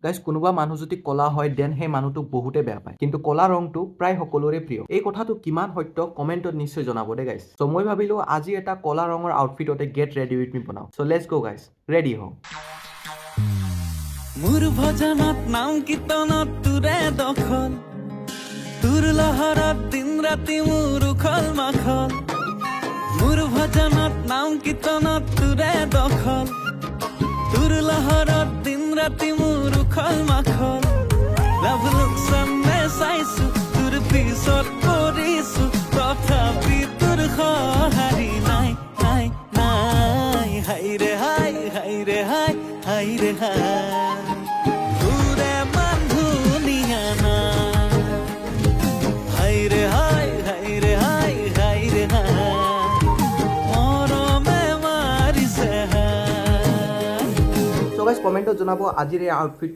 Guys কোনোবা মানুহ যদি কলা হয় দেন সেই মানুহটোক বহুতে বেয়া পায়, কিন্তু কলা ৰংটো প্ৰায় সকলোৰে প্ৰিয়। এই কথাটো কিমান সত্য কমেণ্টত নিশ্চয় জনাব দে গাইজ। চ' মই ভাবিলো আজি এটা কলা ৰঙৰ আউটফিটতে গেট ৰেডি উইথ মি বনাওঁ। চ' লেটছ গো গাইজ, ৰেডি হওঁ। মোৰ ভজনত নাম কীৰ্তনত তোৰে দখল, তোৰ লহৰত দিন ৰাতি মোৰ উখল মাখল। মোৰ ভজনত নাম কীৰ্তনত তোৰে দখল, তোৰ লহৰত দিন ৰাতি মোৰ উখল মাখল। লাভ লোকচানে চাইছো তোৰ পিছত কৰিছো, তথাপি তোৰ সঁহাৰি নাই নাই নাই। হাইৰে হাই হাইৰে হাই হাইৰে হাই, তোৰে মান ধুনীয়া না। হাইৰে হাই হাইৰে হাই হাইৰে হাই, মৰমে মাৰিছে হাই। চ' গাইজ কমেণ্টত জনাব আজিৰ এই আউটফিটটো